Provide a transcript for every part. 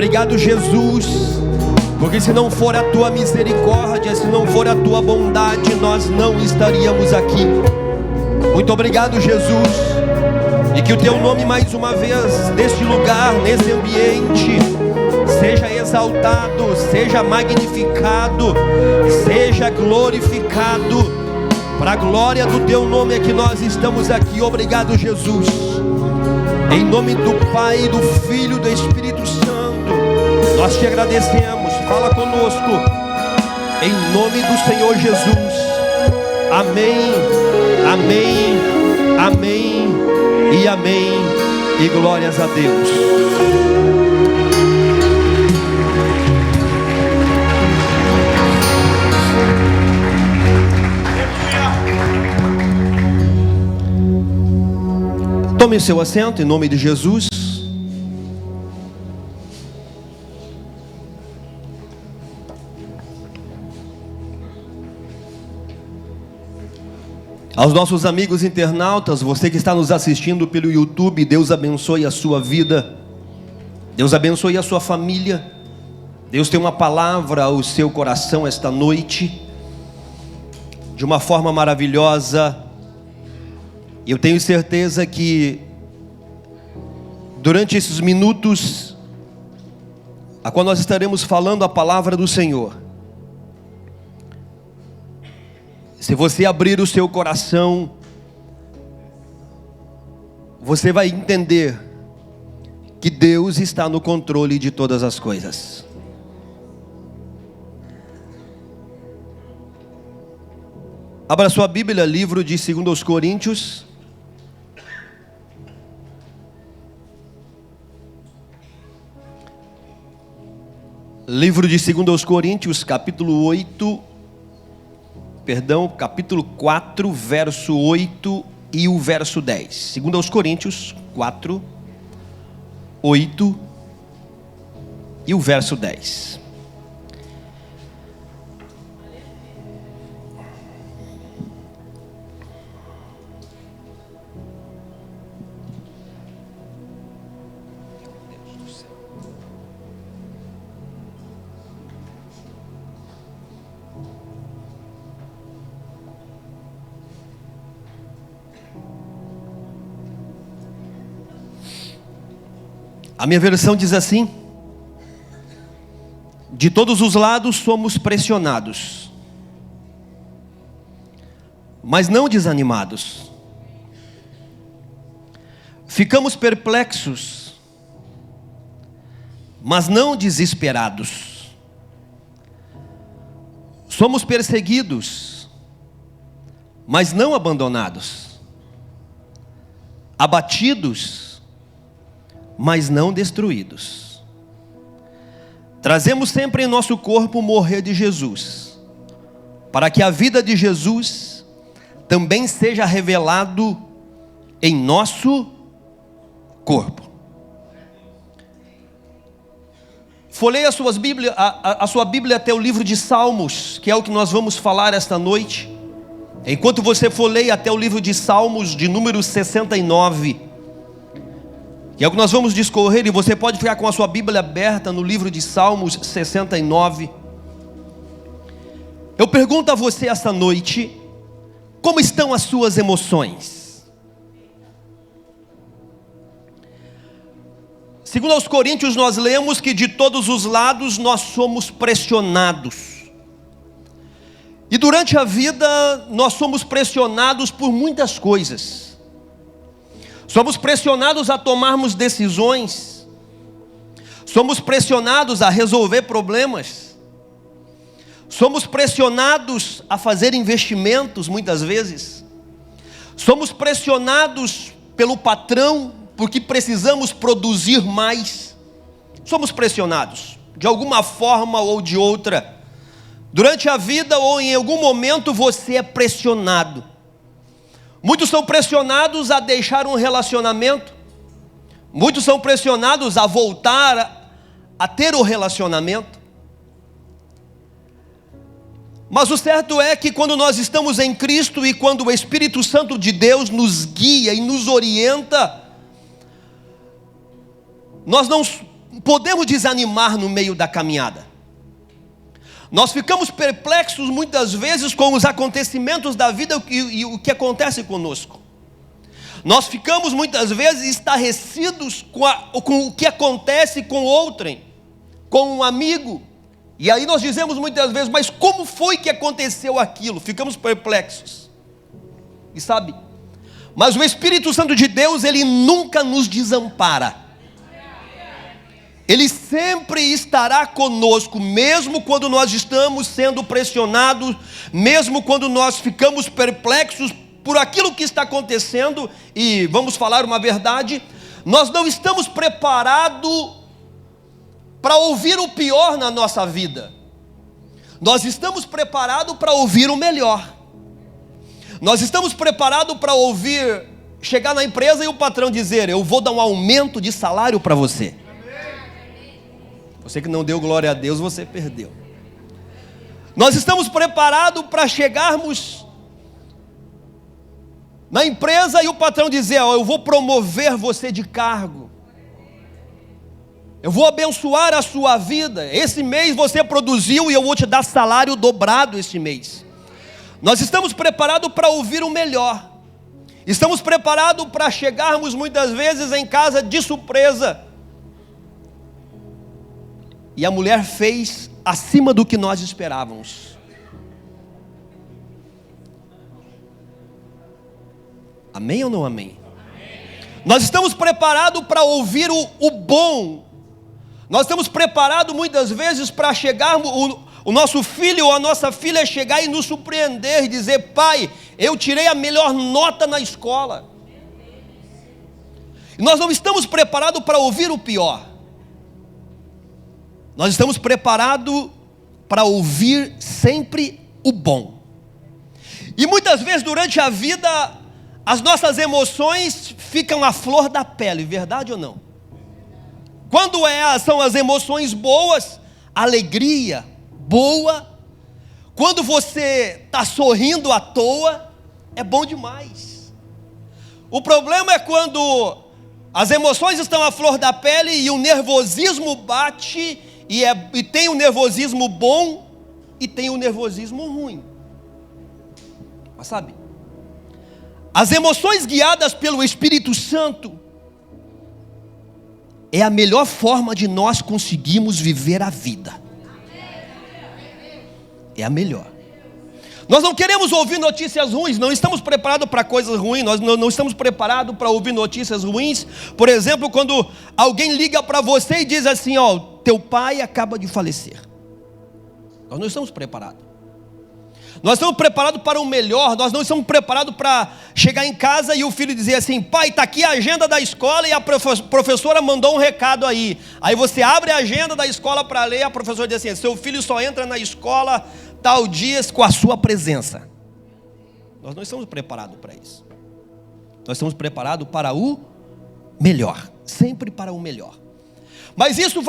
Obrigado, Jesus, porque se não for a tua misericórdia, se não for a tua bondade, nós não estaríamos aqui. Muito obrigado, Jesus, e que o teu nome mais uma vez neste lugar, nesse ambiente, seja exaltado, seja magnificado, seja glorificado. Para a glória do teu nome é que nós estamos aqui. Obrigado, Jesus. Em nome do Pai, do Filho e do Espírito Santo, nós te agradecemos. Fala conosco, em nome do Senhor Jesus. Amém, amém, amém e amém. E glórias a Deus. Tome seu assento em nome de Jesus. Aos nossos amigos internautas, você que está nos assistindo pelo YouTube, Deus abençoe a sua vida, Deus abençoe a sua família. Deus tem uma palavra ao seu coração esta noite, de uma forma maravilhosa. E eu tenho certeza que durante esses minutos, a qual nós estaremos falando a palavra do Senhor, se você abrir o seu coração, você vai entender que Deus está no controle de todas as coisas. Abra sua Bíblia, livro de 2 Coríntios. Livro de 2 Coríntios, capítulo 4, verso 8 e o verso 10. 2 Coríntios 4, 8 e o verso 10. A minha versão diz assim: de todos os lados somos pressionados, mas não desanimados. Ficamos perplexos, mas não desesperados. Somos perseguidos, mas não abandonados. Abatidos, mas não destruídos. Trazemos sempre em nosso corpo o morrer de Jesus, para que a vida de Jesus também seja revelado em nosso corpo. Folheie a sua Bíblia até o livro de Salmos, que é o que nós vamos falar esta noite. Enquanto você folheia até o livro de Salmos, de número 69, que é o que nós vamos discorrer, e você pode ficar com a sua Bíblia aberta no livro de Salmos 69. Eu pergunto a você esta noite: como estão as suas emoções? Segundo aos Coríntios, nós lemos que de todos os lados nós somos pressionados. E durante a vida nós somos pressionados por muitas coisas. Somos pressionados a tomarmos decisões. Somos pressionados a resolver problemas. Somos pressionados a fazer investimentos muitas vezes. Somos pressionados pelo patrão porque precisamos produzir mais. Somos pressionados de alguma forma ou de outra. Durante a vida ou em algum momento você é pressionado. Muitos são pressionados a deixar um relacionamento. Muitos são pressionados a voltar a ter o relacionamento. Mas o certo é que quando nós estamos em Cristo e quando o Espírito Santo de Deus nos guia e nos orienta, nós podemos desanimar no meio da caminhada. Nós ficamos perplexos muitas vezes com os acontecimentos da vida e o que acontece conosco. Nós ficamos muitas vezes estarrecidos com o que acontece com outrem, com um amigo. E aí nós dizemos muitas vezes, mas como foi que aconteceu aquilo? Ficamos perplexos. E sabe, mas o Espírito Santo de Deus, ele nunca nos desampara. Ele sempre estará conosco, mesmo quando nós estamos sendo pressionados, mesmo quando nós ficamos perplexos por aquilo que está acontecendo. E vamos falar uma verdade, nós não estamos preparados para ouvir o pior na nossa vida. Nós estamos preparados para ouvir o melhor. Nós estamos preparados para ouvir, chegar na empresa e o patrão dizer, eu vou dar um aumento de salário para você. Você que não deu glória a Deus, você perdeu. Nós estamos preparados para chegarmos na empresa e o patrão dizer, eu vou promover você de cargo. Eu vou abençoar a sua vida. Esse mês você produziu e eu vou te dar salário dobrado este mês. Nós estamos preparados para ouvir o melhor. Estamos preparados para chegarmos muitas vezes em casa de surpresa. E a mulher fez acima do que nós esperávamos. Amém ou não amém? Nós estamos preparados para ouvir o bom. Nós estamos preparados muitas vezes para chegarmos, o nosso filho ou a nossa filha chegar e nos surpreender e dizer, pai, eu tirei a melhor nota na escola. Nós não estamos preparados para ouvir o pior. Nós estamos preparados para ouvir sempre o bom. E muitas vezes durante a vida, as nossas emoções ficam à flor da pele, verdade ou não? Quando são as emoções boas, alegria boa, quando você está sorrindo à toa, é bom demais. O problema é quando as emoções estão à flor da pele e o nervosismo bate, e tem o nervosismo bom e tem o nervosismo ruim. Mas sabe, as emoções guiadas pelo Espírito Santo é a melhor forma de nós conseguirmos viver a vida. É a melhor. Nós não queremos ouvir notícias ruins, não estamos preparados para coisas ruins, nós não estamos preparados para ouvir notícias ruins. Por exemplo, quando alguém liga para você e diz assim, teu pai acaba de falecer. Nós não estamos preparados. Nós estamos preparados para o melhor, nós não estamos preparados para chegar em casa e o filho dizer assim, pai, está aqui a agenda da escola e a professora mandou um recado aí. Aí você abre a agenda da escola para ler, a professora diz assim, seu filho só entra na escola tal dias com a sua presença. Nós não estamos preparados para isso. Nós estamos preparados para o melhor, sempre para o melhor. Mas isso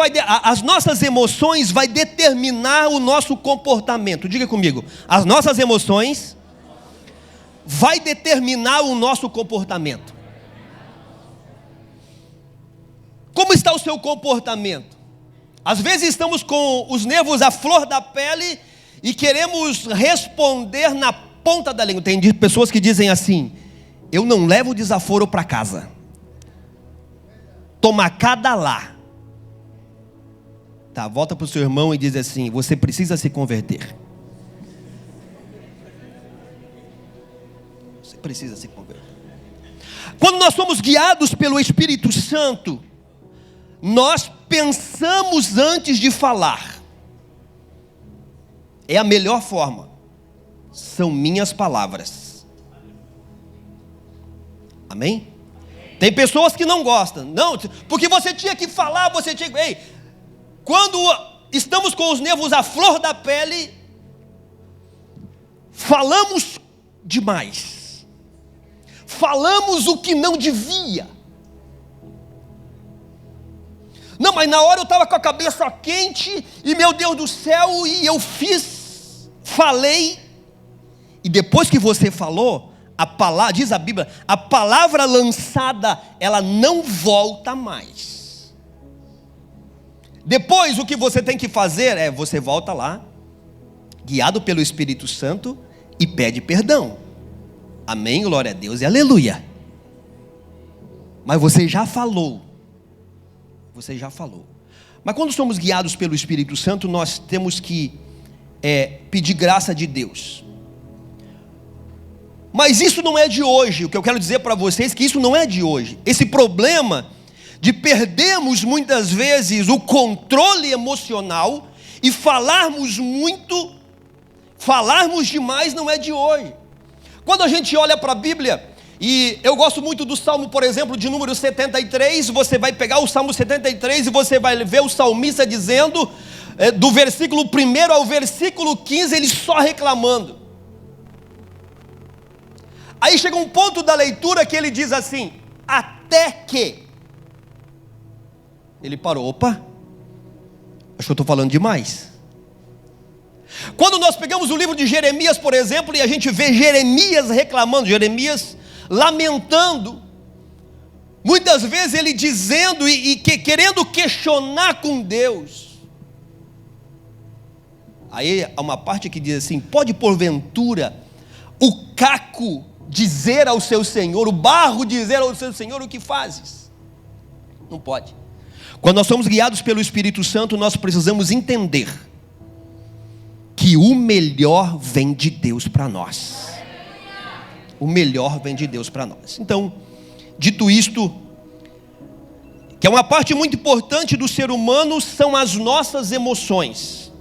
as nossas emoções vai determinar o nosso comportamento. Diga comigo, as nossas emoções vai determinar o nosso comportamento. Como está o seu comportamento? Às vezes estamos com os nervos à flor da pele e queremos responder na ponta da língua. Tem pessoas que dizem assim, eu não levo desaforo para casa. Toma cada lá. Tá, volta para o seu irmão e diz assim, você precisa se converter. Você precisa se converter. Quando nós somos guiados pelo Espírito Santo, nós pensamos antes de falar. É a melhor forma. São minhas palavras. Amém? Tem pessoas que não gostam. Não, porque você tinha que falar, você tinha que... Ei, quando estamos com os nervos à flor da pele, falamos demais. Falamos o que não devia. Não, mas na hora eu estava com a cabeça quente e meu Deus do céu, e eu falei. E depois que você falou, a palavra, diz a Bíblia, a palavra lançada, ela não volta mais. Depois o que você tem que fazer é, você volta lá, guiado pelo Espírito Santo, e pede perdão. Amém, glória a Deus e aleluia. Mas você já falou. Você já falou. Mas quando somos guiados pelo Espírito Santo, nós temos que pedir graça de Deus. Mas isso não é de hoje. O que eu quero dizer para vocês é que isso não é de hoje. Esse problema de perdermos muitas vezes o controle emocional e falarmos demais não é de hoje. Quando a gente olha para a Bíblia, e eu gosto muito do Salmo, por exemplo, de número 73, você vai pegar o Salmo 73 e você vai ver o salmista dizendo, do versículo 1 ao versículo 15, ele só reclamando. Aí chega um ponto da leitura que ele diz assim, até que. Ele parou, opa, acho que eu estou falando demais. Quando nós pegamos o livro de Jeremias, por exemplo, e a gente vê Jeremias reclamando, Jeremias lamentando, muitas vezes ele dizendo querendo questionar com Deus. Aí há uma parte que diz assim, pode porventura o caco dizer ao seu Senhor, o barro dizer ao seu Senhor o que fazes? Não pode. Quando nós somos guiados pelo Espírito Santo, nós precisamos entender que o melhor vem de Deus para nós. O melhor vem de Deus para nós. Então, dito isto, que é uma parte muito importante do ser humano, são as nossas emoções.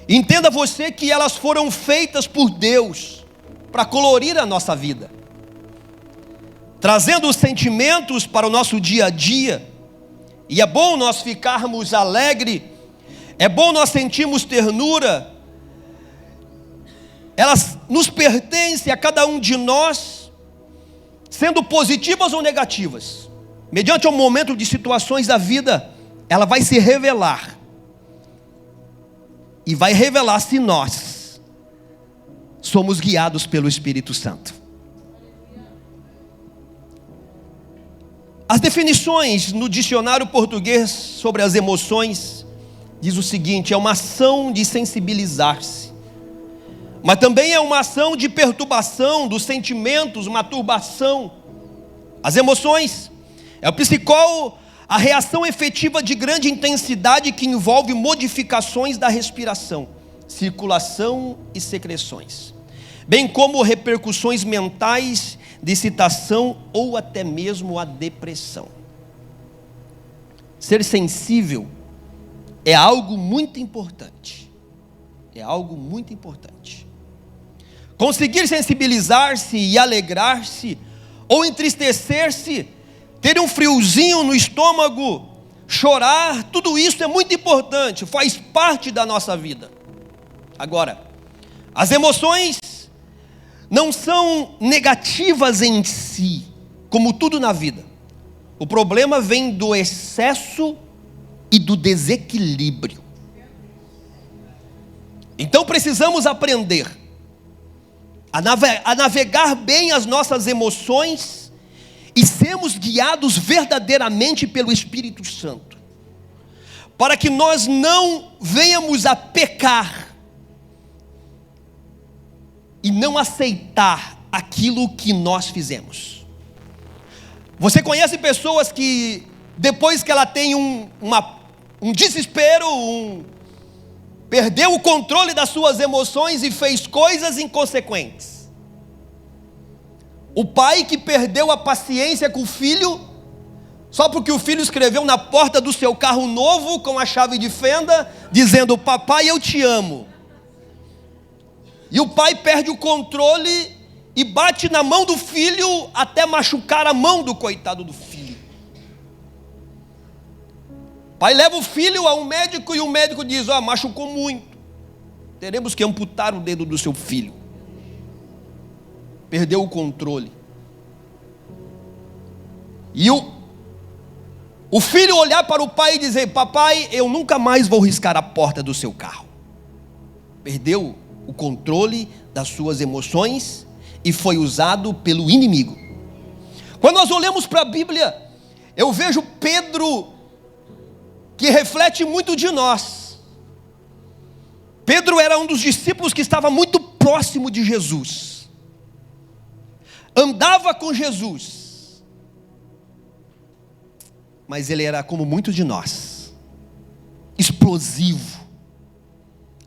Entenda você que elas foram feitas por Deus para colorir a nossa vida, trazendo os sentimentos para o nosso dia a dia. E é bom nós ficarmos alegres, é bom nós sentirmos ternura. Elas nos pertencem a cada um de nós, sendo positivas ou negativas. Mediante um momento de situações da vida, ela vai se revelar. E vai revelar se nós somos guiados pelo Espírito Santo. As definições no dicionário português sobre as emoções diz o seguinte: é uma ação de sensibilizar-se, mas também é uma ação de perturbação dos sentimentos, uma turbação. As emoções é o psicol, a reação efetiva de grande intensidade que envolve modificações da respiração, circulação e secreções, bem como repercussões mentais de excitação ou até mesmo a depressão. Ser sensível é algo muito importante. É algo muito importante. Conseguir sensibilizar-se e alegrar-se, ou entristecer-se, ter um friozinho no estômago, chorar, tudo isso é muito importante, faz parte da nossa vida. Agora, as emoções não são negativas em si, como tudo na vida. O problema vem do excesso e do desequilíbrio. Então precisamos aprender a navegar bem as nossas emoções e sermos guiados verdadeiramente pelo Espírito Santo, para que nós não venhamos a pecar e não aceitar aquilo que nós fizemos. Você conhece pessoas que depois que ela tem um desespero, perdeu o controle das suas emoções e fez coisas inconsequentes. O pai que perdeu a paciência com o filho, só porque o filho escreveu na porta do seu carro novo, com a chave de fenda, dizendo: papai, eu te amo. E o pai perde o controle e bate na mão do filho até machucar a mão do coitado do filho. O pai leva o filho a um médico e o médico diz: machucou muito, teremos que amputar o dedo do seu filho. Perdeu o controle. E o filho olhar para o pai e dizer: papai, eu nunca mais vou riscar a porta do seu carro. Perdeu o controle das suas emoções e foi usado pelo inimigo. Quando nós olhamos para a Bíblia, eu vejo Pedro que reflete muito de nós. Pedro era um dos discípulos que estava muito próximo de Jesus, andava com Jesus, mas ele era como muitos de nós, explosivo,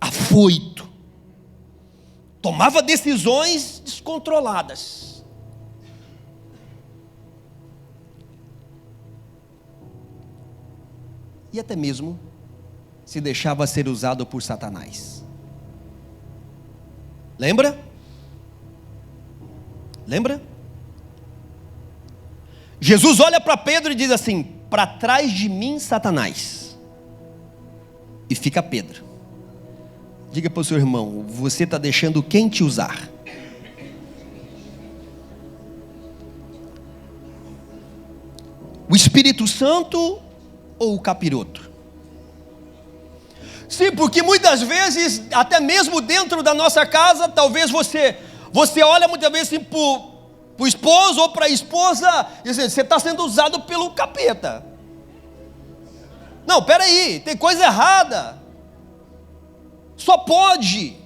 afoito, tomava decisões descontroladas. E até mesmo se deixava ser usado por Satanás. Lembra? Lembra? Jesus olha para Pedro e diz assim: para trás de mim, Satanás. E fica Pedro. Diga para o seu irmão: você está deixando quem te usar? O Espírito Santo ou o capiroto? Sim, porque muitas vezes, até mesmo dentro da nossa casa, talvez você olha muitas vezes assim para o esposo ou para a esposa, e diz: você está sendo usado pelo capeta. Não, peraí, tem coisa errada. Só pode.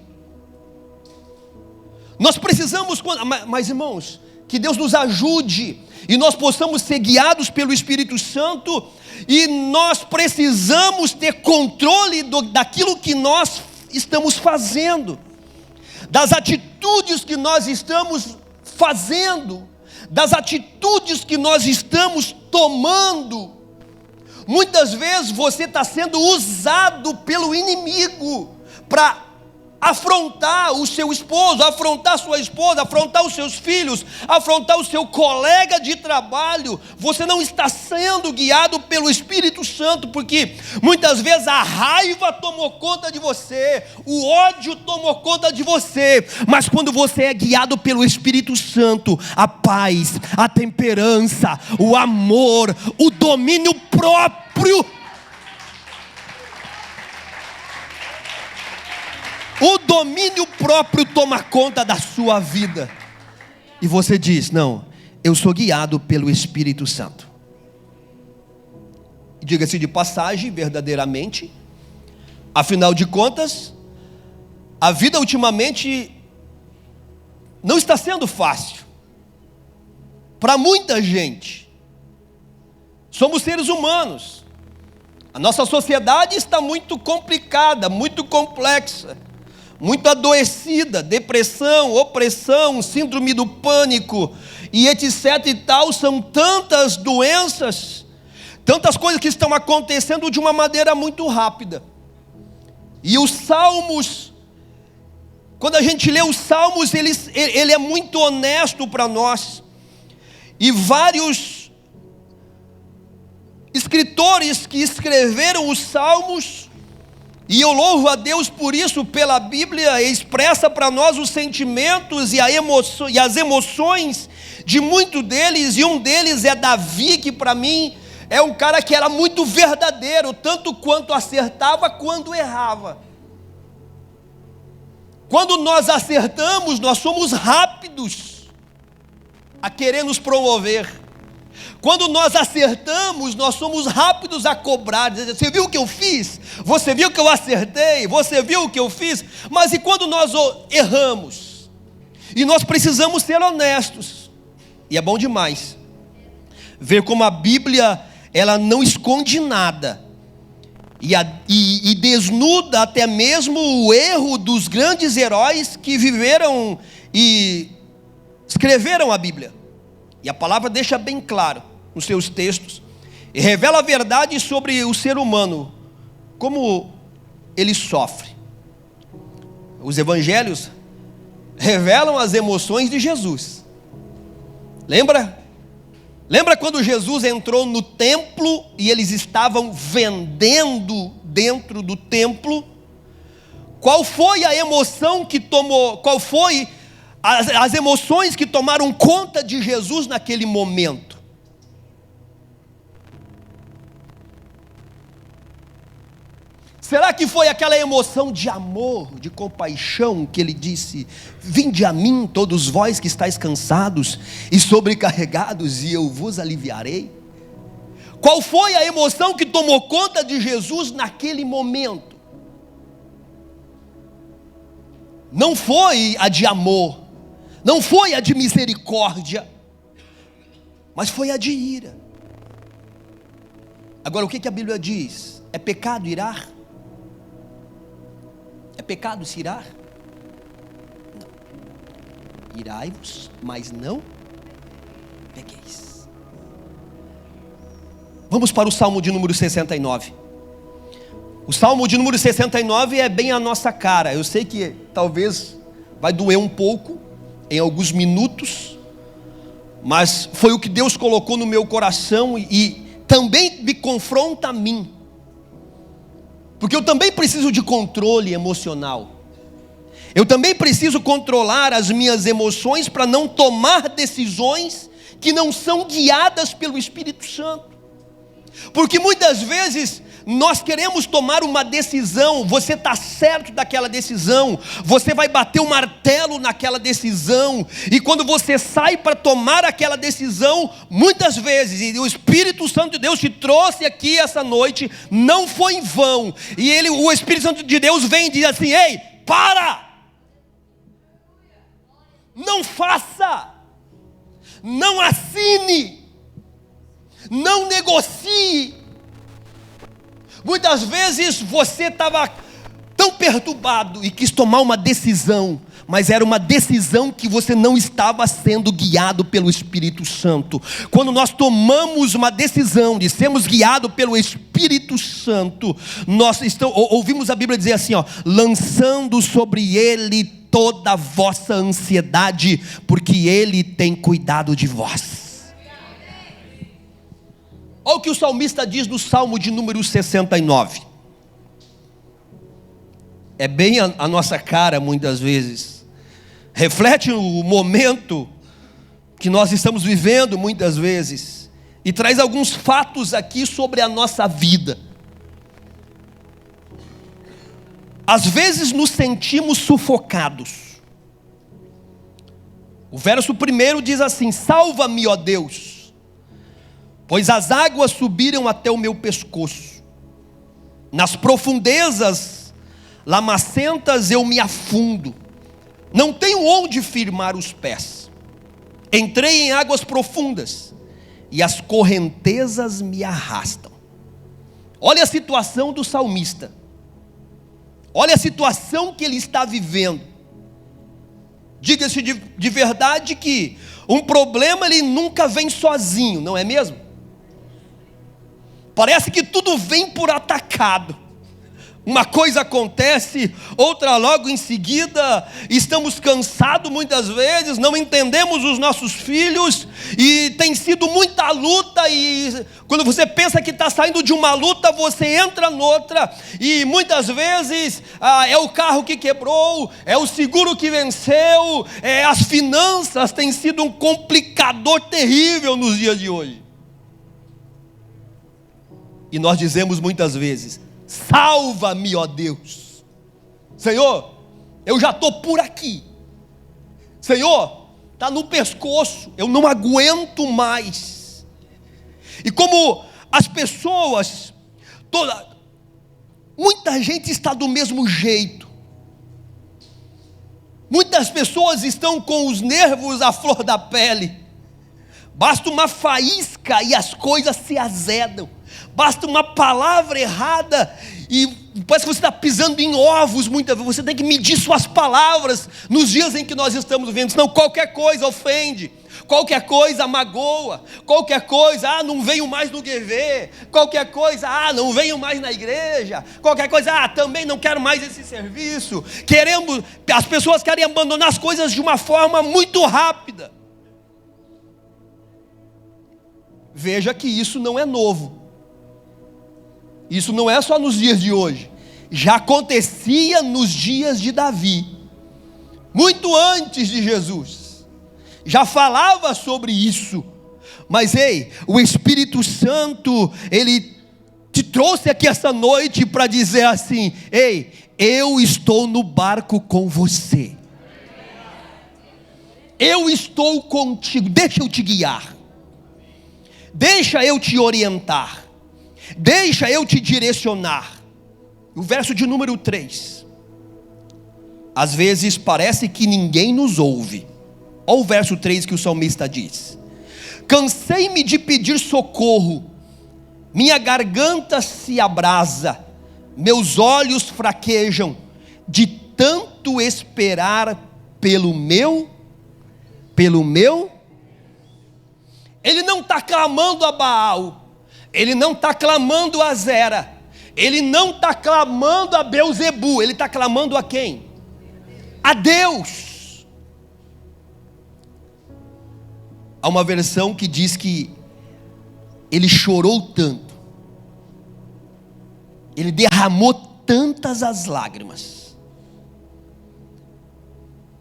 Nós precisamos, mas irmãos, que Deus nos ajude e nós possamos ser guiados pelo Espírito Santo, e nós precisamos ter controle daquilo que nós estamos fazendo, das atitudes que nós estamos fazendo, das atitudes que nós estamos tomando. Muitas vezes você está sendo usado pelo inimigo para afrontar o seu esposo, afrontar sua esposa, afrontar os seus filhos, afrontar o seu colega de trabalho. Você não está sendo guiado pelo Espírito Santo, porque muitas vezes a raiva tomou conta de você, o ódio tomou conta de você, mas quando você é guiado pelo Espírito Santo, a paz, a temperança, o amor, o domínio próprio, o domínio próprio toma conta da sua vida. E você diz: não, eu sou guiado pelo Espírito Santo. Diga-se de passagem, verdadeiramente, afinal de contas, a vida ultimamente não está sendo fácil para muita gente. Somos seres humanos. A nossa sociedade está muito complicada, muito complexa, muito adoecida, depressão, opressão, síndrome do pânico e etc e tal. São tantas doenças, tantas coisas que estão acontecendo de uma maneira muito rápida. E os Salmos, quando a gente lê os Salmos, ele é muito honesto para nós. E vários escritores que escreveram os Salmos, e eu louvo a Deus por isso, pela Bíblia, expressa para nós os sentimentos e as emoções de muitos deles, e um deles é Davi, que para mim é um cara que era muito verdadeiro, tanto quanto acertava quanto errava. Quando nós acertamos, nós somos rápidos a querer nos promover. Quando nós acertamos, nós somos rápidos a cobrar. Você viu o que eu fiz? Você viu que eu acertei? Você viu o que eu fiz? Mas e quando nós erramos? E nós precisamos ser honestos. E é bom demais ver como a Bíblia, ela não esconde nada. E desnuda até mesmo o erro dos grandes heróis que viveram e escreveram a Bíblia. E a palavra deixa bem claro nos seus textos, e revela a verdade sobre o ser humano, como ele sofre. Os evangelhos revelam as emoções de Jesus. Lembra? Lembra quando Jesus entrou no templo e eles estavam vendendo dentro do templo? Qual foi a emoção que tomou? Qual foi as emoções que tomaram conta de Jesus naquele momento? Será que foi aquela emoção de amor, de compaixão, que ele disse: vinde a mim todos vós que estáis cansados e sobrecarregados, e eu vos aliviarei? Qual foi a emoção que tomou conta de Jesus naquele momento? Não foi a de amor, não foi a de misericórdia, mas foi a de ira. Agora, o que a Bíblia diz? É pecado irar? É pecado se irar? Não. Irai-vos, mas não pequeis. Vamos para o Salmo de número 69. O Salmo de número 69 é bem a nossa cara. Eu sei que talvez vai doer um pouco, em alguns minutos, mas foi o que Deus colocou no meu coração e também me confronta a mim. Porque eu também preciso de controle emocional. Eu também preciso controlar as minhas emoções para não tomar decisões que não são guiadas pelo Espírito Santo. Porque muitas vezes nós queremos tomar uma decisão, você está certo daquela decisão, você vai bater o martelo naquela decisão, e quando você sai para tomar aquela decisão, muitas vezes, e o Espírito Santo de Deus te trouxe aqui essa noite, não foi em vão, e o Espírito Santo de Deus vem e diz assim: ei, para! Não faça! Não assine! Não negocie! Muitas vezes você estava tão perturbado e quis tomar uma decisão, mas era uma decisão que você não estava sendo guiado pelo Espírito Santo. Quando nós tomamos uma decisão de sermos guiados pelo Espírito Santo, nós ouvimos a Bíblia dizer assim, lançando sobre Ele toda a vossa ansiedade, porque Ele tem cuidado de vós. Olha o que o salmista diz no Salmo de número 69. É bem a nossa cara muitas vezes. Reflete o momento que nós estamos vivendo muitas vezes. E traz alguns fatos aqui sobre a nossa vida. Às vezes nos sentimos sufocados. O verso 1 diz assim: salva-me, ó Deus, pois as águas subiram até o meu pescoço, nas profundezas lamacentas eu me afundo, não tenho onde firmar os pés. Entrei em águas profundas, e as correntezas me arrastam. Olha a situação do salmista, olha a situação que ele está vivendo. Diga-se de verdade que um problema ele nunca vem sozinho, não é mesmo? Parece que tudo vem por atacado. Uma coisa acontece, outra logo em seguida. Estamos cansados muitas vezes, não entendemos os nossos filhos, e tem sido muita luta, e quando você pensa que está saindo de uma luta, você entra noutra, e muitas vezes é o carro que quebrou, é o seguro que venceu, as finanças têm sido um complicador terrível nos dias de hoje. E nós dizemos muitas vezes: salva-me, ó Deus. Senhor, eu já estou por aqui. Senhor, está no pescoço, eu não aguento mais. E como as pessoas, muita gente está do mesmo jeito. Muitas pessoas estão com os nervos à flor da pele. Basta uma faísca e as coisas se azedam. Basta uma palavra errada e parece que você está pisando em ovos muitas vezes. Você tem que medir suas palavras nos dias em que nós estamos vivendo. Senão qualquer coisa ofende, qualquer coisa magoa, qualquer coisa, não venho mais no GV, qualquer coisa, não venho mais na igreja, qualquer coisa, também não quero mais esse serviço. As pessoas querem abandonar as coisas de uma forma muito rápida. Veja que isso não é novo. Isso não é só nos dias de hoje. Já acontecia nos dias de Davi, muito antes de Jesus. Já falava sobre isso. Mas o Espírito Santo, ele te trouxe aqui essa noite para dizer assim: eu estou no barco com você. Eu estou contigo, deixa eu te guiar. Deixa eu te orientar. Deixa eu te direcionar. O verso de número 3. Às vezes parece que ninguém nos ouve. Olha o verso 3 que o salmista diz: cansei-me de pedir socorro, minha garganta se abrasa, meus olhos fraquejam, de tanto esperar pelo meu. Ele não está clamando a Baal, ele não está clamando a Zera, ele não está clamando a Beuzebu, ele está clamando a quem? A Deus. Há uma versão que diz que ele chorou tanto, ele derramou tantas as lágrimas,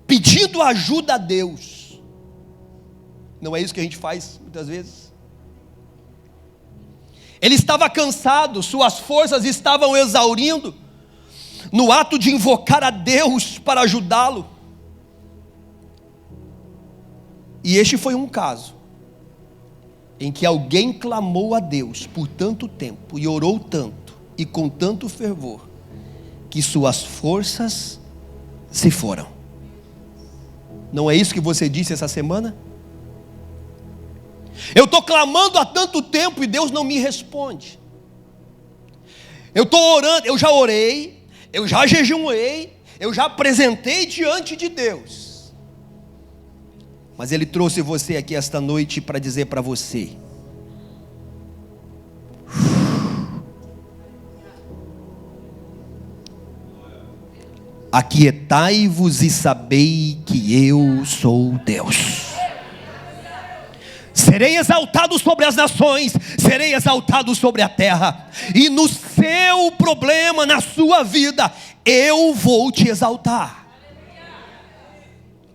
pedindo ajuda a Deus. Não é isso que a gente faz muitas vezes? Ele estava cansado, suas forças estavam exaurindo, no ato de invocar a Deus para ajudá-lo. E este foi um caso em que alguém clamou a Deus por tanto tempo e orou tanto e com tanto fervor que suas forças se foram. Não é isso que você disse essa semana? Eu estou clamando há tanto tempo e Deus não me responde. Eu estou orando, eu já orei, eu já jejuei, eu já apresentei diante de Deus. Mas Ele trouxe você aqui esta noite para dizer para você: aquietai-vos e sabei que eu sou Deus. Serei exaltado sobre as nações, serei exaltado sobre a terra, e no seu problema, na sua vida, eu vou te exaltar.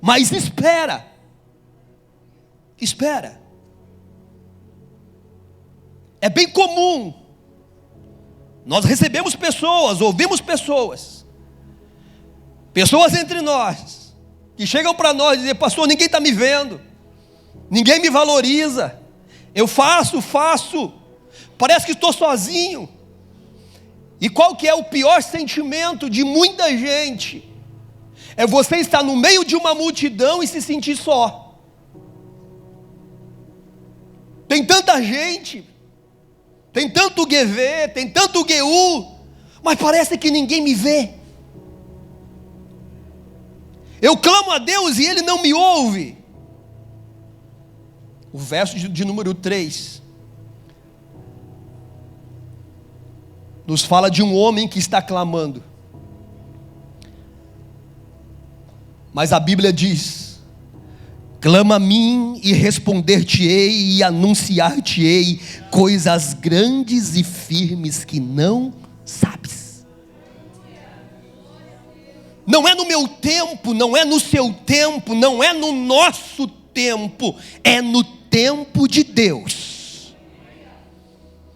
Mas espera. É bem comum, nós recebemos pessoas, ouvimos pessoas entre nós, que chegam para nós e dizem: pastor, ninguém está me vendo, ninguém me valoriza, eu faço, parece que estou sozinho. E qual que é o pior sentimento de muita gente? É você estar no meio de uma multidão e se sentir só. Tem tanta gente, tem tanto GV, tem tanto GU, mas parece que ninguém me vê. Eu clamo a Deus e Ele não me ouve. O verso de número 3 nos fala de um homem que está clamando. Mas a Bíblia diz: clama a mim e responder-te-ei e anunciar-te-ei coisas grandes e firmes que não sabes. Não é no meu tempo, não é no seu tempo, não é no nosso tempo, é no tempo de Deus.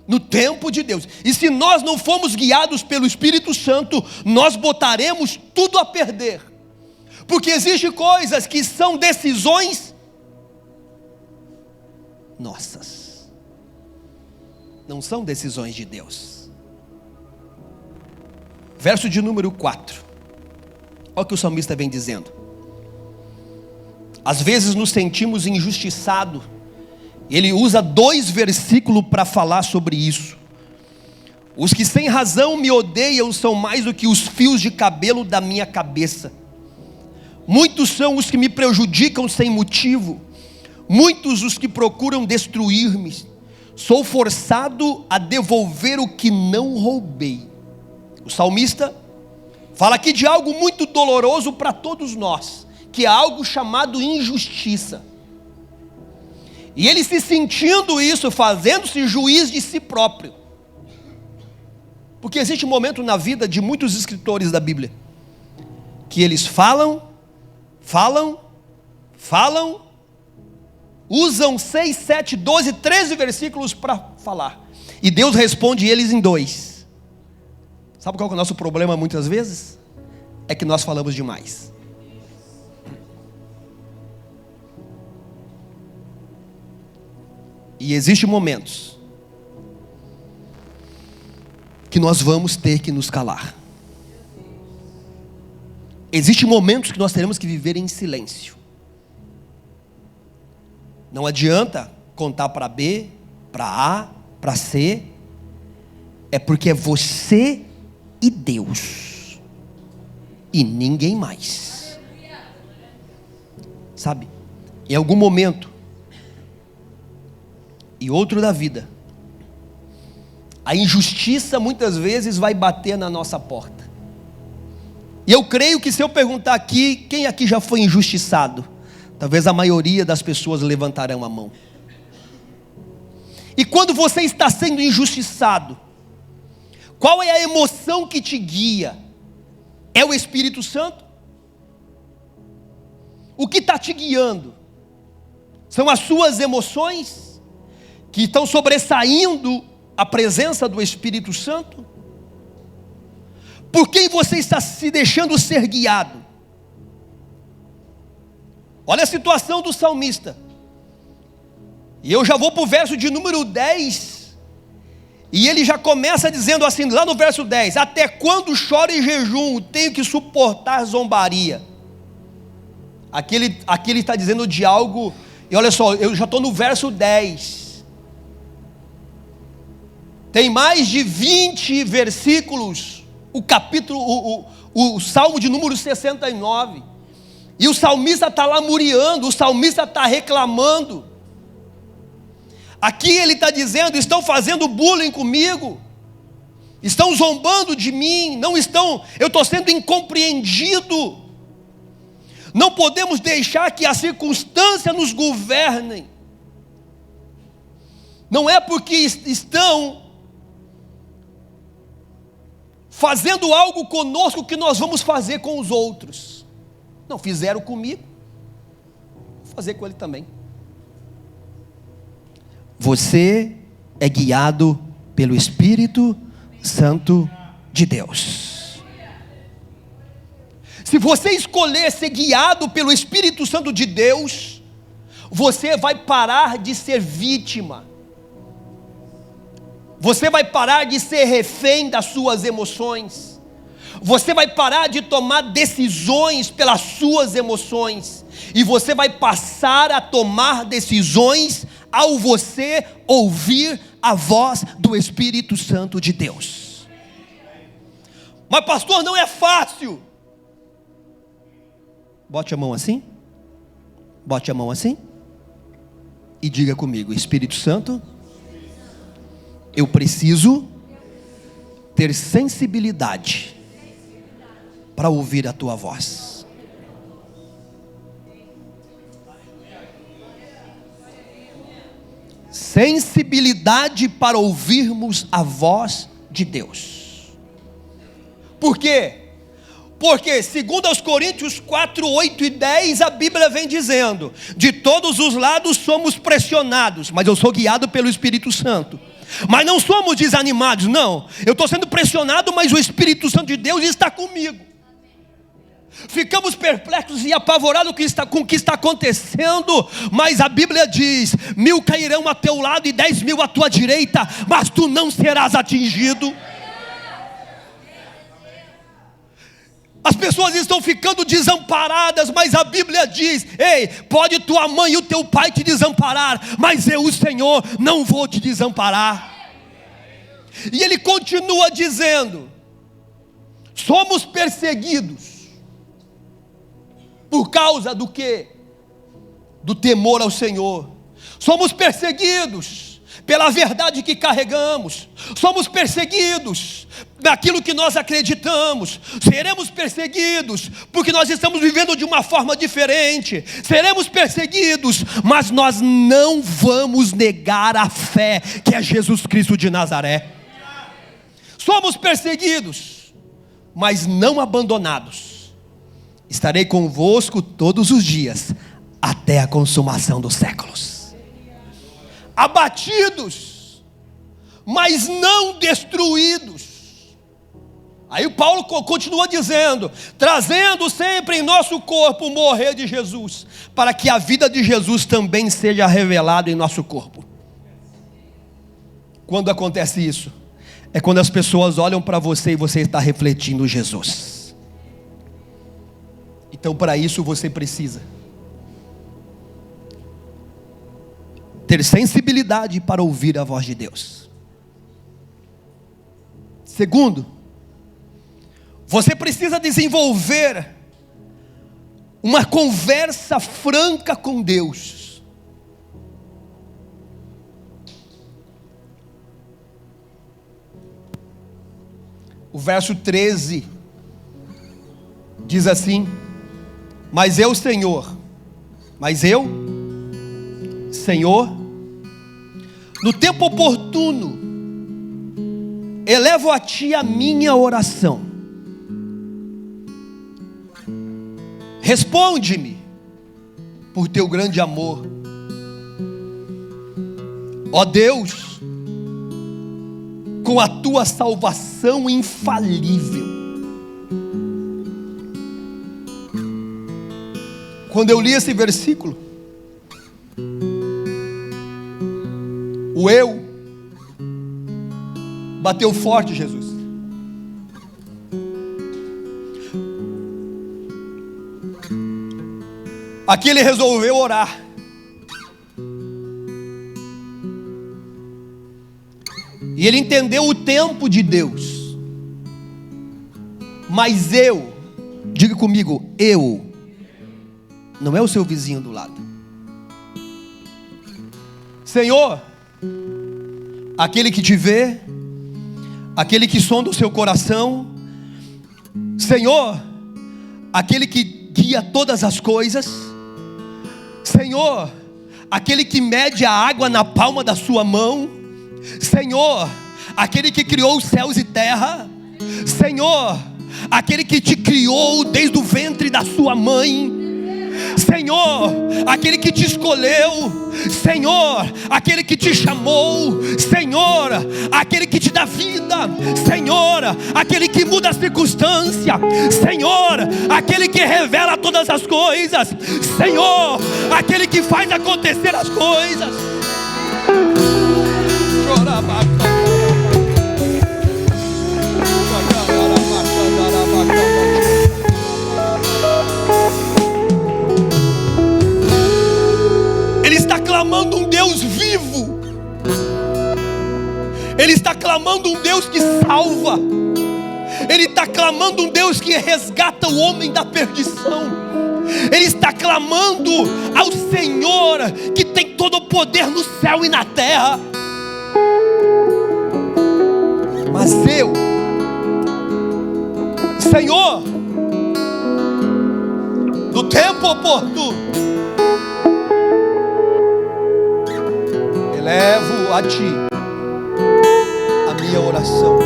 No tempo de Deus. E se nós não formos guiados pelo Espírito Santo, nós botaremos tudo a perder. Porque existem coisas que são decisões nossas, não são decisões de Deus. Verso de número 4. Olha o que o salmista vem dizendo. Às vezes nos sentimos injustiçados. Ele usa 2 versículos para falar sobre isso. Os que sem razão me odeiam são mais do que os fios de cabelo da minha cabeça. Muitos são os que me prejudicam sem motivo, muitos os que procuram destruir-me. Sou forçado a devolver o que não roubei. O salmista fala aqui de algo muito doloroso para todos nós, que é algo chamado injustiça. E ele se sentindo isso, fazendo-se juiz de si próprio. Porque existe um momento na vida de muitos escritores da Bíblia, que eles falam, usam 6, 7, 12, 13 versículos para falar, e Deus responde eles em 2. Sabe qual é o nosso problema muitas vezes? É que nós falamos demais. E existem momentos que nós vamos ter que nos calar. Existem momentos que nós teremos que viver em silêncio. Não adianta contar para B, para A, para C. É porque é você e Deus. E ninguém mais. Sabe? Em algum momento e outro da vida, a injustiça muitas vezes vai bater na nossa porta. E eu creio que se eu perguntar aqui, quem aqui já foi injustiçado? Talvez a maioria das pessoas levantarão a mão. E quando você está sendo injustiçado, qual é a emoção que te guia? É o Espírito Santo? O que está te guiando? São as suas emoções que estão sobressaindo a presença do Espírito Santo? Por quem você está se deixando ser guiado? Olha a situação do salmista. E eu já vou para o verso de número 10. E ele já começa dizendo assim, lá no verso 10: até quando choro e jejum, tenho que suportar zombaria. Aqui ele está dizendo de algo. E olha só, eu já estou no verso 10. Tem mais de 20 versículos o capítulo, o salmo de número 69, e o salmista está lamuriando, o salmista está reclamando. Aqui ele está dizendo: estão fazendo bullying comigo, estão zombando de mim, não estão, eu estou sendo incompreendido. Não podemos deixar que as circunstâncias nos governem. Não é porque estão fazendo algo conosco que nós vamos fazer com os outros. Não fizeram comigo, vou fazer com ele também. Você é guiado pelo Espírito Santo de Deus. Se você escolher ser guiado pelo Espírito Santo de Deus, você vai parar de ser vítima. Você vai parar de ser refém das suas emoções. Você vai parar de tomar decisões pelas suas emoções. E você vai passar a tomar decisões ao você ouvir a voz do Espírito Santo de Deus. Mas pastor, não é fácil. Bote a mão assim. Bote a mão assim. E diga comigo: Espírito Santo, eu preciso ter sensibilidade para ouvir a tua voz. Sensibilidade para ouvirmos a voz de Deus. Por quê? Porque, segundo aos Coríntios 4, 8 e 10, a Bíblia vem dizendo: de todos os lados somos pressionados, mas eu sou guiado pelo Espírito Santo. Mas não somos desanimados, não. Eu estou sendo pressionado, mas o Espírito Santo de Deus está comigo. Ficamos perplexos e apavorados com o que está acontecendo, mas a Bíblia diz: 1000 cairão a teu lado e 10.000 à tua direita, mas tu não serás atingido. As pessoas estão ficando desamparadas, mas a Bíblia diz: ei, pode tua mãe e o teu pai te desamparar, mas eu, o Senhor, não vou te desamparar. E ele continua dizendo: somos perseguidos. Por causa do quê? Do temor ao Senhor. Somos perseguidos pela verdade que carregamos. Somos perseguidos naquilo que nós acreditamos. Seremos perseguidos porque nós estamos vivendo de uma forma diferente. Seremos perseguidos, mas nós não vamos negar a fé que é Jesus Cristo de Nazaré. Somos perseguidos, mas não abandonados. Estarei convosco todos os dias, até a consumação dos séculos. Abatidos, mas não destruídos. Aí o Paulo continua dizendo: trazendo sempre em nosso corpo o morrer de Jesus, para que a vida de Jesus também seja revelada em nosso corpo. Quando acontece isso? É quando as pessoas olham para você e você está refletindo Jesus. Então, para isso você precisa ter sensibilidade para ouvir a voz de Deus. Segundo, você precisa desenvolver uma conversa franca com Deus. O verso 13 diz assim: Mas eu, Senhor, no tempo oportuno, elevo a Ti a minha oração. Responde-me por Teu grande amor. Ó Deus, com a Tua salvação infalível. Quando eu li esse versículo, o eu bateu forte, Jesus. Aqui ele resolveu orar. E ele entendeu o tempo de Deus. Mas eu, diga comigo, eu, não é o seu vizinho do lado. Senhor, aquele que te vê, aquele que sonda o seu coração, Senhor, aquele que guia todas as coisas, Senhor, aquele que mede a água na palma da sua mão, Senhor, aquele que criou os céus e terra, Senhor, aquele que te criou desde o ventre da sua mãe, Senhor, aquele que te escolheu, Senhor, aquele que te chamou, Senhor, aquele que te dá vida, Senhor, aquele que muda a circunstância, Senhor, aquele que revela todas as coisas, Senhor, aquele que faz acontecer as coisas. Ele está clamando um Deus vivo. Ele está clamando um Deus que salva. Ele está clamando um Deus que resgata o homem da perdição. Ele está clamando ao Senhor que tem todo o poder no céu e na terra. Mas eu, Senhor, no tempo oportuno, elevo a Ti a minha oração.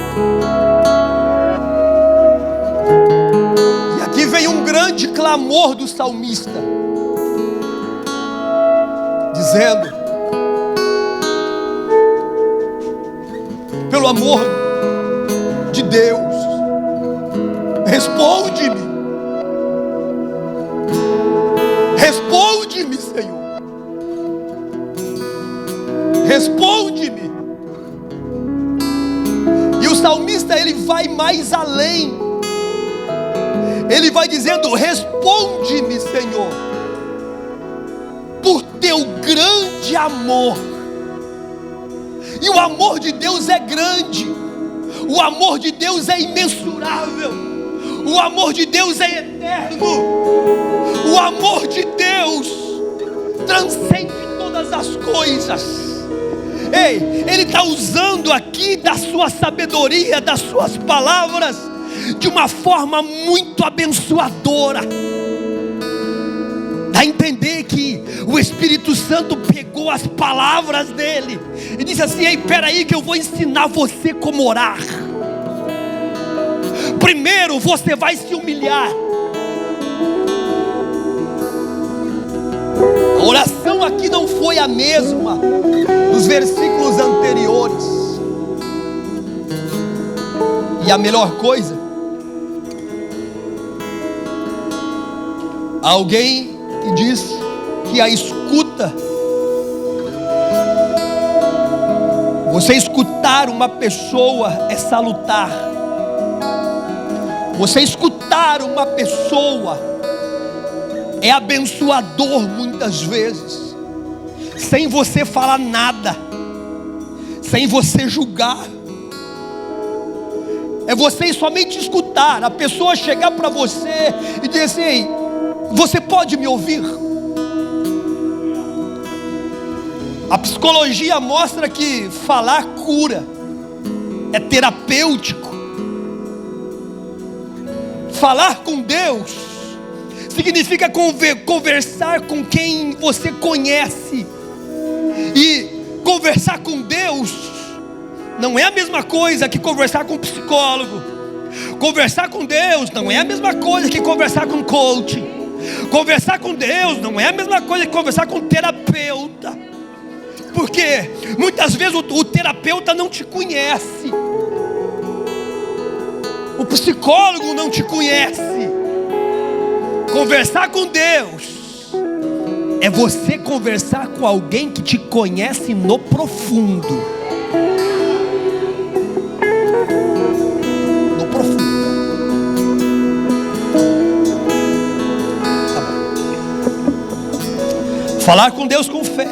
E aqui vem um grande clamor do salmista, dizendo: pelo amor de Deus, responde-me. Responde-me, Senhor. Responde-me. E o salmista, ele vai mais além. Ele vai dizendo: responde-me, Senhor, por Teu grande amor. E o amor de Deus é grande. O amor de Deus é imensurável. O amor de Deus é eterno. O amor de Deus transcende todas as coisas. Ei, Ele está usando aqui da sua sabedoria, das suas palavras, de uma forma muito abençoadora. Dá a entender que o Espírito Santo pegou as palavras dele e disse assim: ei, peraí que eu vou ensinar você como orar. Primeiro você vai se humilhar. A oração aqui não foi a mesma dos versículos anteriores. E a melhor coisa, alguém que diz que a escuta Você escutar uma pessoa é salutar. Você escutar uma pessoa é abençoador muitas vezes, sem você falar nada, sem você julgar. É você somente escutar, a pessoa chegar para você e dizer assim: você pode me ouvir? A psicologia mostra que falar cura, é terapêutico. Falar com Deus significa conversar com quem você conhece. E conversar com Deus não é a mesma coisa que conversar com um psicólogo. Conversar com Deus não é a mesma coisa que conversar com um coach. Conversar com Deus não é a mesma coisa que conversar com um terapeuta. Porque muitas vezes o terapeuta não te conhece. O psicólogo não te conhece. Conversar com Deus é você conversar com alguém que te conhece no profundo. No profundo. Tá bom. Falar com Deus com fé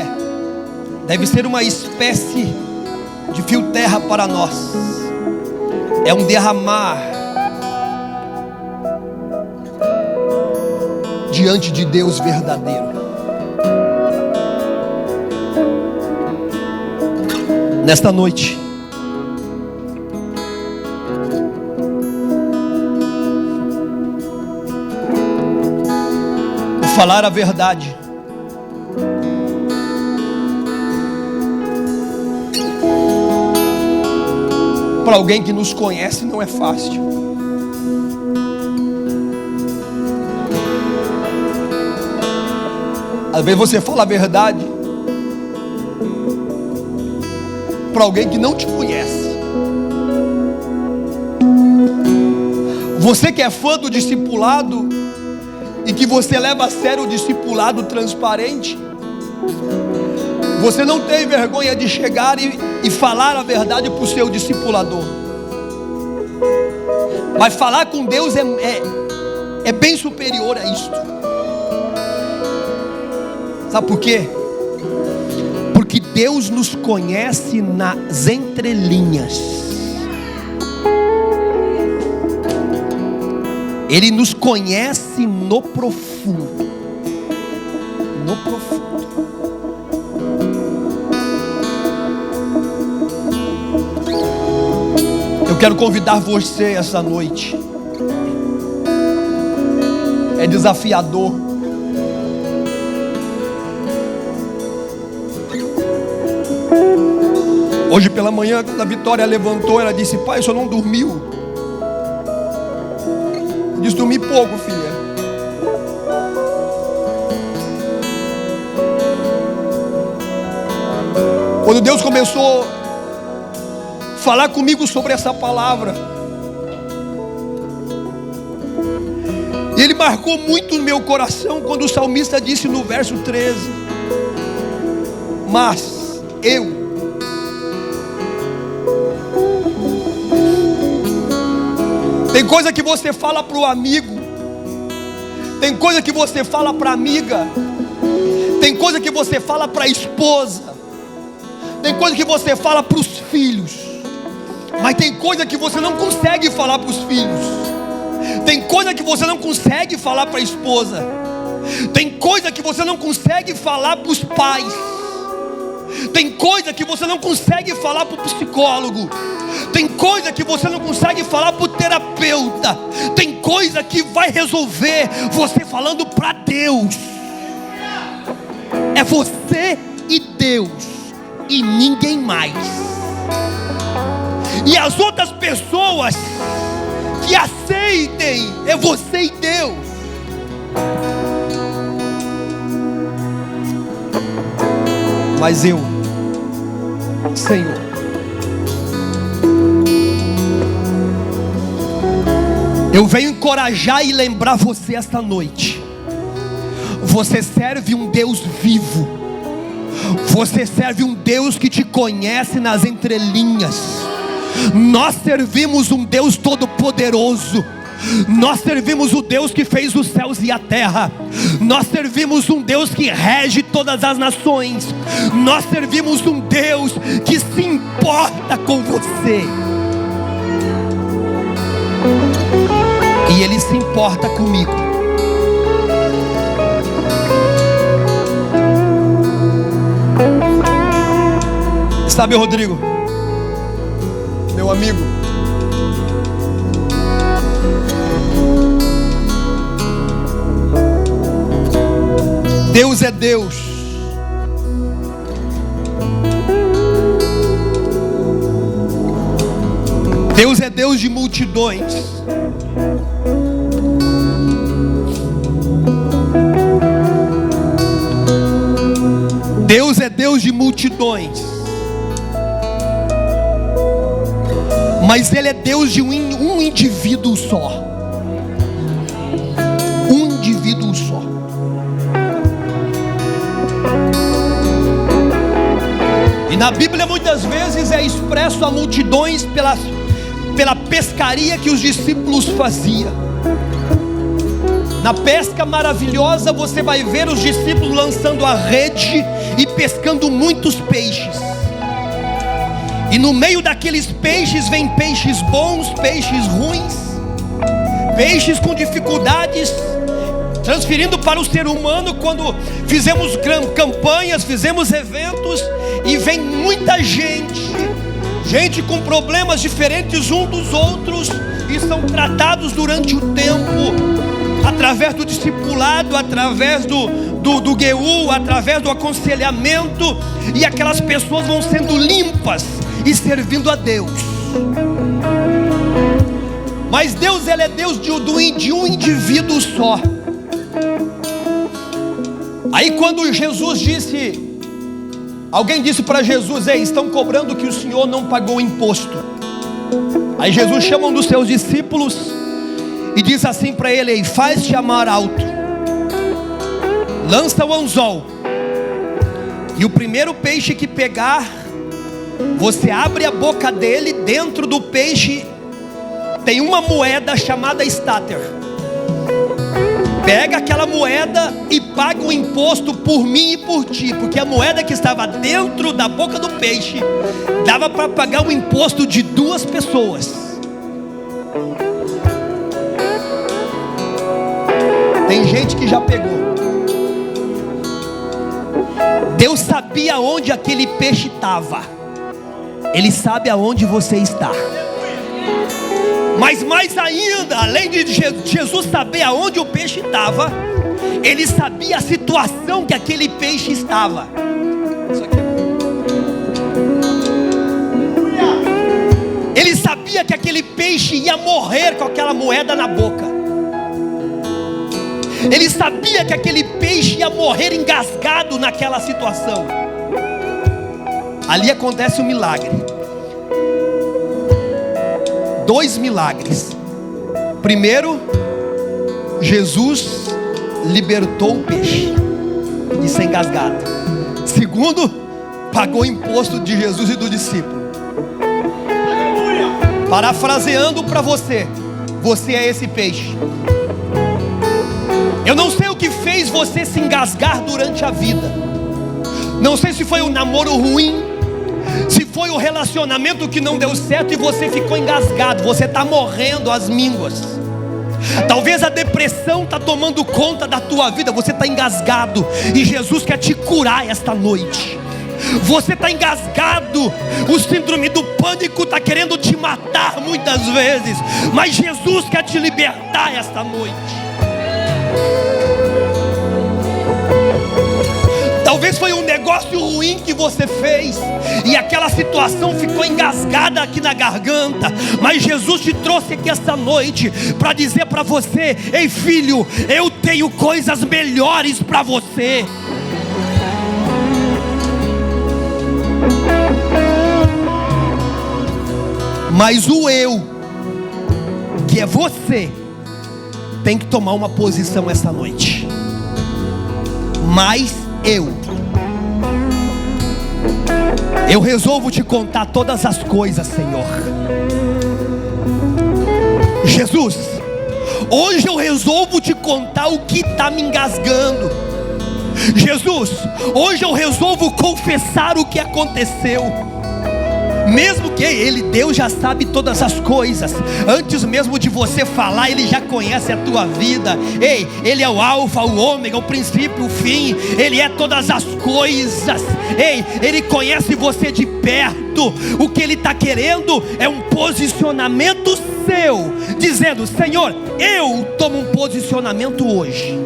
deve ser uma espécie de fio terra para nós. É um derramar diante de Deus verdadeiro. Nesta noite, falar a verdade para alguém que nos conhece não é fácil. Às vezes você fala a verdade para alguém que não te conhece. Você que é fã do discipulado e que você leva a sério o discipulado transparente, você não tem vergonha de chegar e falar a verdade para o seu discipulador. Mas falar com Deus é bem superior a isto. Sabe por quê? Porque Deus nos conhece nas entrelinhas. Ele nos conhece no profundo. No profundo. Eu quero convidar você essa noite. É desafiador. Hoje pela manhã, quando a Vitória levantou, ela disse: pai, o senhor não dormiu? Eu disse: dormi pouco, filha. Quando Deus começou a falar comigo sobre essa palavra, Ele marcou muito no meu coração quando o salmista disse no verso 13: mas eu tem coisa que você fala para o amigo, tem coisa que você fala para a amiga, tem coisa que você fala para a esposa, tem coisa que você fala para os filhos, mas tem coisa que você não consegue falar para os filhos, tem coisa que você não consegue falar para a esposa, tem coisa que você não consegue falar para os pais, tem coisa que você não consegue falar para o psicólogo, tem coisa que você não consegue falar para o terapeuta, tem coisa que vai resolver você falando para Deus. É você e Deus e ninguém mais. E as outras pessoas que aceitem é você e Deus. Mas eu, Senhor, eu venho encorajar e lembrar você esta noite. Você serve um Deus vivo. Você serve um Deus que te conhece nas entrelinhas. Nós servimos um Deus todo-poderoso. Nós servimos o Deus que fez os céus e a terra. Nós servimos um Deus que rege todas as nações. Nós servimos um Deus que se importa com você. E Ele se importa comigo. Sabe, Rodrigo, meu amigo, Deus é Deus. Deus é Deus de multidões. Deus é Deus de multidões. Mas Ele é Deus de um indivíduo só. Um indivíduo só. E na Bíblia muitas vezes é expresso a multidões pela pescaria que os discípulos faziam. Na pesca maravilhosa você vai ver os discípulos lançando a rede e pescando muitos peixes. E no meio daqueles peixes vem peixes bons, peixes ruins, peixes com dificuldades, transferindo para o ser humano. Quando fizemos campanhas, fizemos eventos, e vem muita gente com problemas diferentes uns dos outros, e são tratados durante o tempo, através do discipulado, através do GU, através do aconselhamento, e aquelas pessoas vão sendo limpas e servindo a Deus. Mas Deus, Ele é Deus de um indivíduo só. Aí quando Jesus disse, alguém disse para Jesus: ei, estão cobrando que o Senhor não pagou imposto. Aí Jesus chama um dos seus discípulos e diz assim para ele: ei, faz chamar alto, lança o anzol, e o primeiro peixe que pegar, você abre a boca dele. Dentro do peixe tem uma moeda chamada estáter. Pega aquela moeda e paga o imposto por mim e por ti, porque a moeda que estava dentro da boca do peixe dava para pagar o imposto de 2 pessoas. Tem gente que já pegou. Deus sabia onde aquele peixe estava. Ele sabe aonde você está. Mas mais ainda, além de Jesus saber aonde o peixe estava, Ele sabia a situação que aquele peixe estava. Ele sabia que aquele peixe ia morrer com aquela moeda na boca. Ele sabia que aquele peixe ia morrer engasgado naquela situação. Ali acontece um milagre. 2 milagres. Primeiro, Jesus libertou o peixe de ser engasgado. Segundo, pagou o imposto de Jesus e do discípulo. Parafraseando para você, você é esse peixe. Eu não sei o que fez você se engasgar durante a vida. Não sei se foi um namoro ruim, se foi o relacionamento que não deu certo e você ficou engasgado. Você está morrendo às mínguas. Talvez a depressão está tomando conta da tua vida. Você está engasgado e Jesus quer te curar esta noite. Você está engasgado. O síndrome do pânico está querendo te matar muitas vezes, mas Jesus quer te libertar esta noite. Talvez foi um negócio ruim que você fez e aquela situação ficou engasgada aqui na garganta, mas Jesus te trouxe aqui esta noite para dizer para você: ei filho, eu tenho coisas melhores para você. Mas o eu, que é você, tem que tomar uma posição essa noite. Mas eu, Eu resolvo te contar todas as coisas, Senhor. Jesus, hoje eu resolvo te contar o que está me engasgando. Jesus, hoje eu resolvo confessar o que aconteceu. Mesmo que Deus já sabe todas as coisas. Antes mesmo de você falar, Ele já conhece a tua vida. Ei, Ele é o alfa, o ômega, o princípio, o fim. Ele é todas as coisas. Ei, Ele conhece você de perto. O que Ele está querendo é um posicionamento seu, dizendo: Senhor, eu tomo um posicionamento hoje.